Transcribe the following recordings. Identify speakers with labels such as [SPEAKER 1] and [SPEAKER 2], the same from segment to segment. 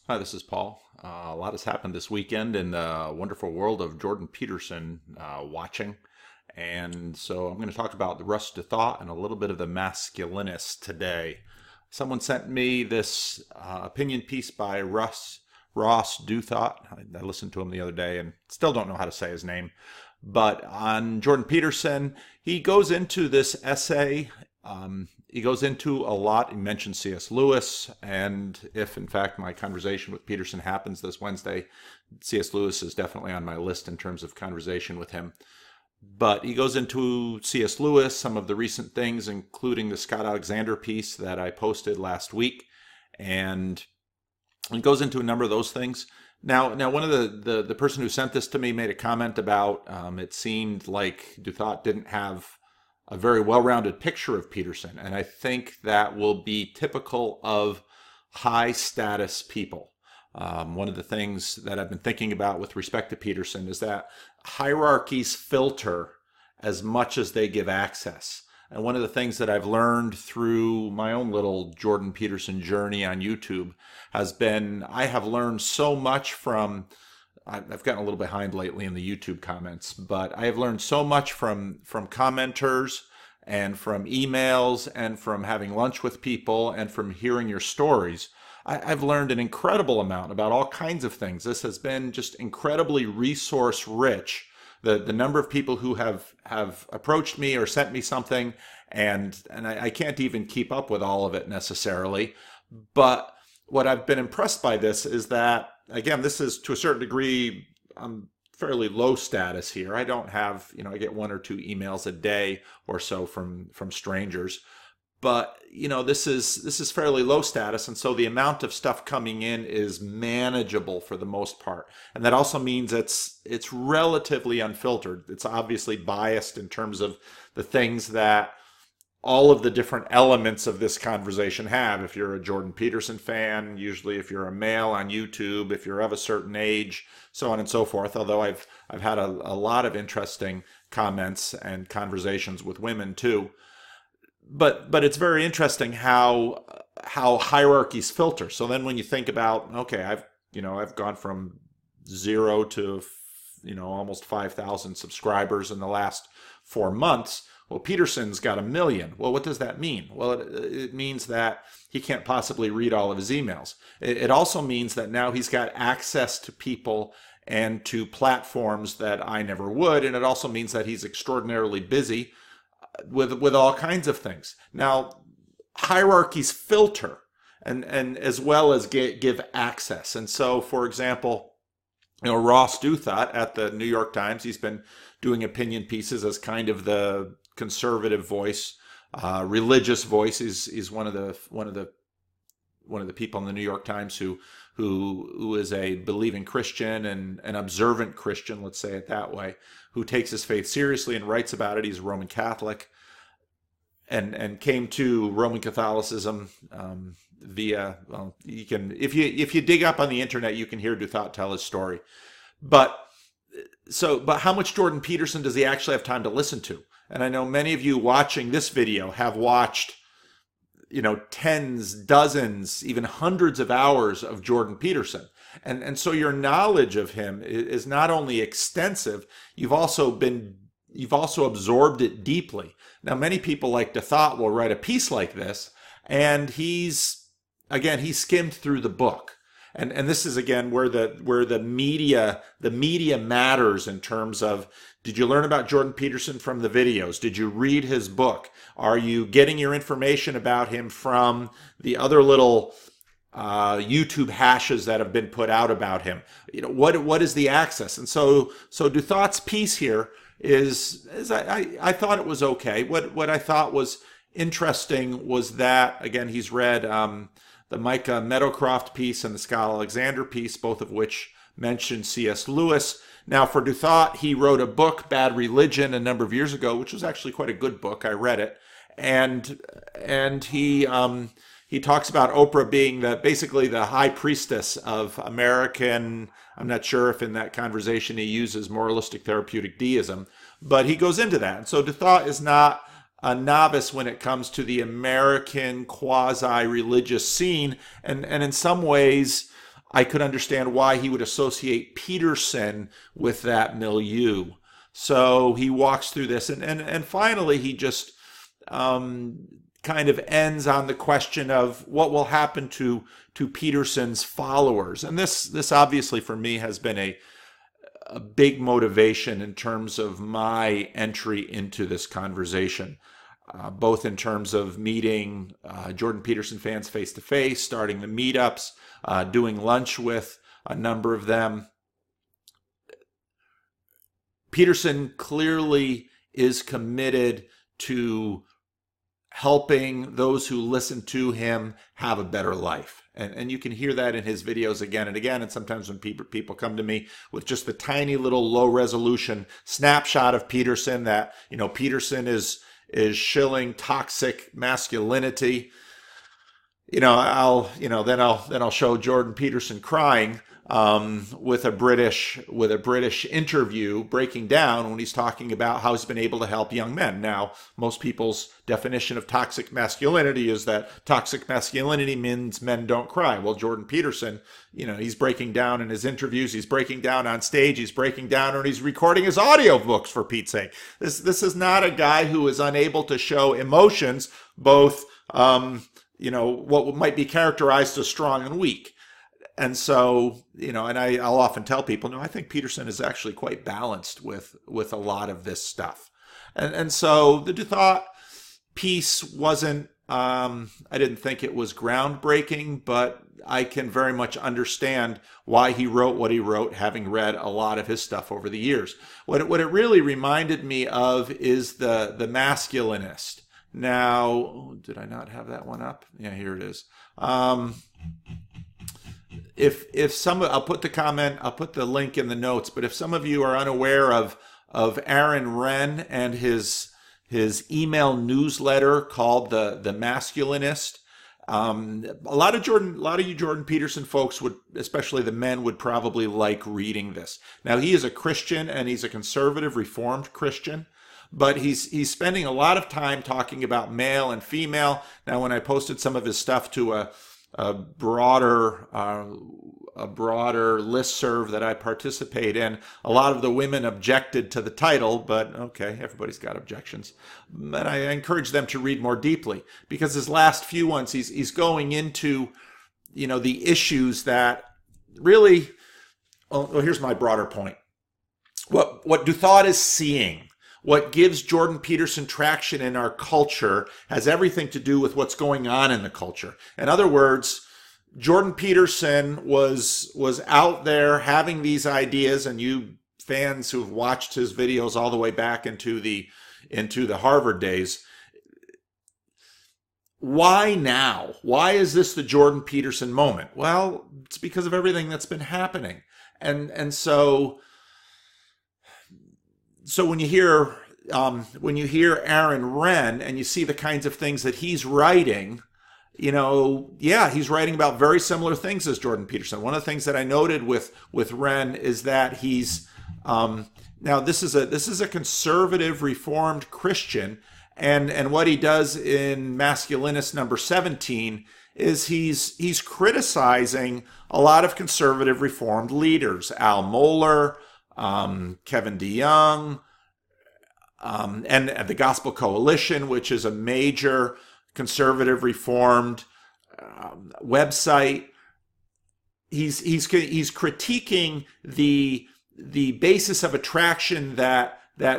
[SPEAKER 1] Hi, this is Paul. A lot has happened this weekend in the wonderful world of Jordan Peterson watching. And so I'm going to talk about the rush to thought and a little bit of the masculinist today. Someone sent me this opinion piece by Ross Dothought. I listened to him the other day and still don't know how to say his name. But on Jordan Peterson, he goes into this essay. He goes into a lot. He mentions C.S. Lewis, and if in fact my conversation with Peterson happens this Wednesday, C.S. Lewis is definitely on my list in terms of conversation with him. But he goes into C.S. Lewis, some of the recent things, including the Scott Alexander piece that I posted last week, and he goes into a number of those things. Now, one of the person who sent this to me made a comment about it seemed like Duthought didn't have a very well-rounded picture of Peterson, and I think that will be typical of high-status people. One of the things that I've been thinking about with respect to Peterson is that hierarchies filter as much as they give access. And one of the things that I've learned through my own little Jordan Peterson journey on YouTube has been I have learned so much from I've gotten a little behind lately in the YouTube comments, but I have learned so much from commenters and from emails and from having lunch with people and from hearing your stories. I've learned an incredible amount about all kinds of things. This has been just incredibly resource rich. The number of people who have approached me or sent me something, and I can't even keep up with all of it necessarily. But what I've been impressed by this is that, again, this is to a certain degree, I'm fairly low status here. I don't have, I get one or two emails a day or so from strangers. But, this is fairly low status. And so the amount of stuff coming in is manageable for the most part. And that also means it's relatively unfiltered. It's obviously biased in terms of the things that all of the different elements of this conversation have. If you're a Jordan Peterson fan, usually if you're a male on YouTube, if you're of a certain age, so on and so forth. Although I've had a lot of interesting comments and conversations with women too. But it's very interesting how hierarchies filter. So then when you think about, okay, I've gone from 0 to almost 5,000 subscribers in the last 4 months. Well, Peterson's got 1 million. Well, what does that mean? Well, it means that he can't possibly read all of his emails. It also means that now he's got access to people and to platforms that I never would. And it also means that he's extraordinarily busy with all kinds of things. Now, hierarchies filter and as well as give access. And so, for example, Ross Dothought at the New York Times, he's been doing opinion pieces as kind of the conservative voice, religious voice. He's one of the people in the New York Times who is a believing Christian and an observant Christian, let's say it that way, who takes his faith seriously and writes about it. He's a Roman Catholic and came to Roman Catholicism via, well, you can, if you dig up on the internet, you can hear Dothought tell his story. But how much Jordan Peterson does he actually have time to listen to? And I know many of you watching this video have watched, tens, dozens, even hundreds of hours of Jordan Peterson. And so your knowledge of him is not only extensive, you've also absorbed it deeply. Now, many people like Dothought will write a piece like this, and he skimmed through the book. And this is again where the media matters in terms of, did you learn about Jordan Peterson from the videos? Did you read his book? Are you getting your information about him from the other little YouTube hashes that have been put out about him? What is the access? And so Duthought's piece here is I thought it was okay. What I thought was interesting was that, again, he's read the Micah Meadowcroft piece and the Scott Alexander piece, both of which mention C.S. Lewis. Now, for Dothought, he wrote a book, Bad Religion, a number of years ago, which was actually quite a good book. I read it, and he talks about Oprah being basically the high priestess of American. I'm not sure if in that conversation he uses moralistic therapeutic deism, but he goes into that. And so Dothought is not a novice when it comes to the American quasi-religious scene, and in some ways I could understand why he would associate Peterson with that milieu. So he walks through this, and finally he just kind of ends on the question of what will happen to Peterson's followers. And this obviously for me has been a big motivation in terms of my entry into this conversation, both in terms of meeting Jordan Peterson fans face to face, starting the meetups, doing lunch with a number of them. Peterson clearly is committed to helping those who listen to him have a better life. And you can hear that in his videos again and again. And sometimes when people come to me with just the tiny little low resolution snapshot of Peterson that, Peterson is shilling toxic masculinity, then I'll show Jordan Peterson crying with a British interview breaking down when he's talking about how he's been able to help young men. Now, most people's definition of toxic masculinity is that toxic masculinity means men don't cry. Well, Jordan Peterson, he's breaking down in his interviews, he's breaking down on stage, he's breaking down, and he's recording his audiobooks, for Pete's sake. This is not a guy who is unable to show emotions, both what might be characterized as strong and weak. And so, and I'll often tell people, no, I think Peterson is actually quite balanced with a lot of this stuff. And so the Duthought piece wasn't, I didn't think it was groundbreaking, but I can very much understand why he wrote what he wrote, having read a lot of his stuff over the years. What it really reminded me of is the masculinist. Now, did I not have that one up? Yeah, here it is. If some, I'll put the link in the notes, but if some of you are unaware of Aaron Renn and his email newsletter called the Masculinist, a lot of you Jordan Peterson folks would, especially the men, would probably like reading this. Now, he is a Christian and he's a conservative Reformed Christian, but he's spending a lot of time talking about male and female. Now, when I posted some of his stuff to a broader listserv that I participate in, a lot of the women objected to the title, but okay, everybody's got objections. And I encourage them to read more deeply, because his last few ones, he's going into, the issues that really, well, here's my broader point. What Duthought is seeing, what gives Jordan Peterson traction in our culture, has everything to do with what's going on in the culture. In other words, Jordan Peterson was out there having these ideas, and you fans who've watched his videos all the way back into the Harvard days, why now? Why is this the Jordan Peterson moment? Well, it's because of everything that's been happening. And so when you hear Aaron Renn and you see the kinds of things that he's writing, he's writing about very similar things as Jordan Peterson. One of the things that I noted with Renn is that he's now this is a conservative Reformed Christian, and what he does in Masculinist number 17 is he's criticizing a lot of conservative Reformed leaders, Al Mohler, Kevin DeYoung, and the Gospel Coalition, which is a major conservative Reformed website. He's critiquing the basis of attraction that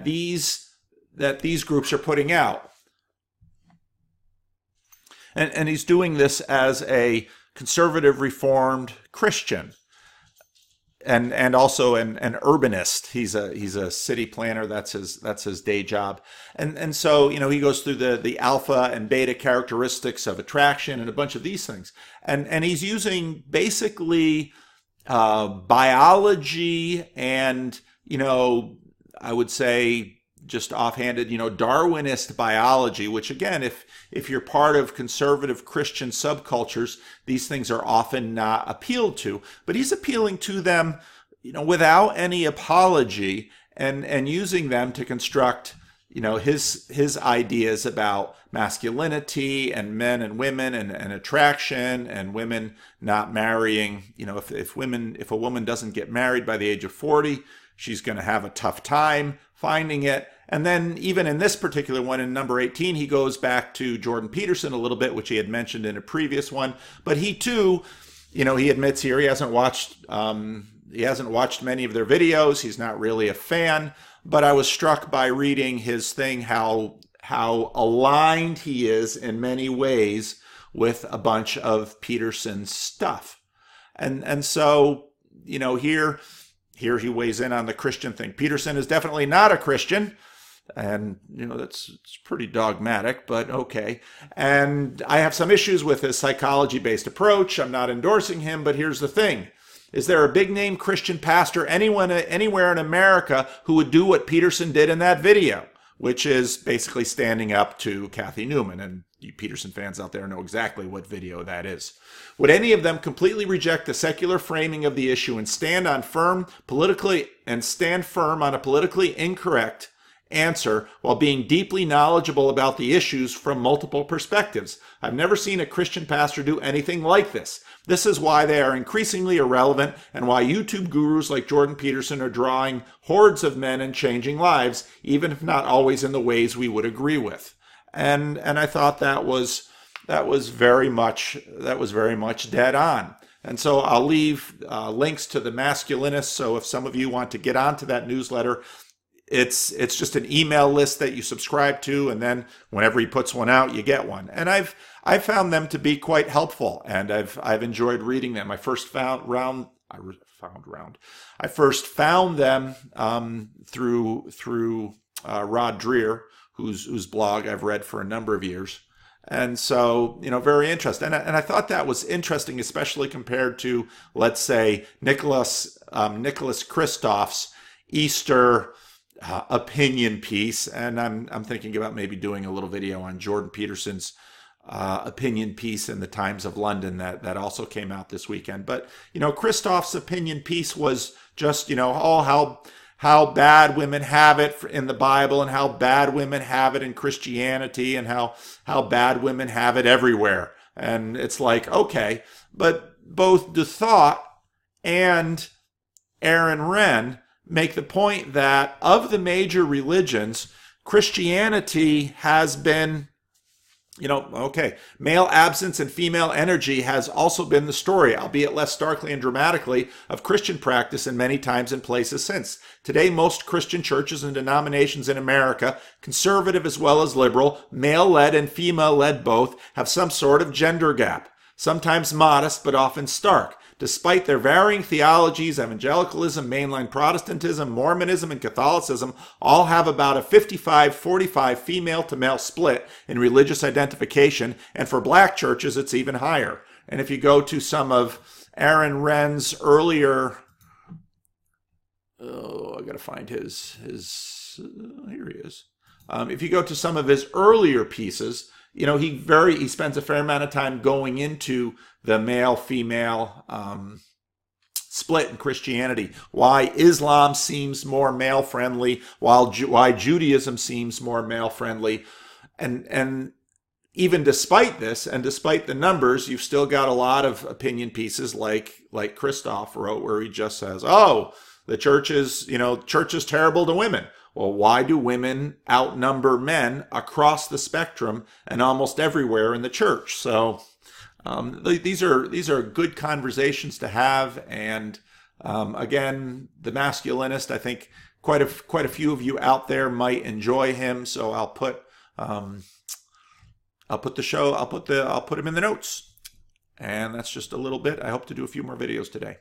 [SPEAKER 1] these groups are putting out, and he's doing this as a conservative Reformed Christian. And also an urbanist. He's a city planner. That's his day job. And so, he goes through the alpha and beta characteristics of attraction and a bunch of these things. And he's using basically biology and, I would say just offhanded, Darwinist biology, which again, if you're part of conservative Christian subcultures, these things are often not appealed to. But he's appealing to them, without any apology, and using them to construct, his ideas about masculinity and men and women and attraction and women not marrying. If a woman doesn't get married by the age of 40, she's going to have a tough time finding it. And then even in this particular one, in number 18, he goes back to Jordan Peterson a little bit, which he had mentioned in a previous one. But he too, he admits here he hasn't watched many of their videos. He's not really a fan. But I was struck by reading his thing how aligned he is in many ways with a bunch of Peterson's stuff. And so, here he weighs in on the Christian thing. Peterson is definitely not a Christian. And, it's pretty dogmatic, but okay. And I have some issues with his psychology-based approach. I'm not endorsing him, but here's the thing. Is there a big-name Christian pastor anywhere in America who would do what Peterson did in that video, which is basically standing up to Kathy Newman? And you Peterson fans out there know exactly what video that is. Would any of them completely reject the secular framing of the issue and stand firm on a politically incorrect answer while being deeply knowledgeable about the issues from multiple perspectives? I've never seen a Christian pastor do anything like this. This is why they are increasingly irrelevant and why YouTube gurus like Jordan Peterson are drawing hordes of men and changing lives, even if not always in the ways we would agree with. And I thought that was very much dead on. And so I'll leave links to the Masculinists. So if some of you want to get onto that newsletter, it's just an email list that you subscribe to, and then whenever he puts one out, you get one. And I've found them to be quite helpful, and I've enjoyed reading them. I first found them through Rod Dreher, whose blog I've read for a number of years. And so, very interesting. And I thought that was interesting, especially compared to, let's say, Nicholas Kristof's Easter opinion piece. And I'm thinking about maybe doing a little video on Jordan Peterson's opinion piece in the Times of London that also came out this weekend. But, Kristof's opinion piece was just, how bad women have it in the Bible and how bad women have it in Christianity and how bad women have it everywhere. And it's like, okay, but both DeThought and Aaron Renn make the point that of the major religions, Christianity has been, male absence and female energy has also been the story, albeit less starkly and dramatically, of Christian practice in many times and places since. Today, most Christian churches and denominations in America, conservative as well as liberal, male-led and female-led both, have some sort of gender gap, sometimes modest but often stark. Despite their varying theologies, evangelicalism, mainline Protestantism, Mormonism, and Catholicism all have about a 55-45 female-to-male split in religious identification, and for black churches, it's even higher. And if you go to some of Aaron Renn's earlier, I got to find his here he is. If you go to some of his earlier pieces, he spends a fair amount of time going into the male-female split in Christianity, why Islam seems more male-friendly, why Judaism seems more male-friendly. And even despite this, and despite the numbers, you've still got a lot of opinion pieces like Kristof wrote, where he just says, the church is terrible to women. Well, why do women outnumber men across the spectrum and almost everywhere in the church? So these are good conversations to have. And again, the Masculinist, I think quite a few of you out there might enjoy him. So I'll put him in the notes. And that's just a little bit. I hope to do a few more videos today.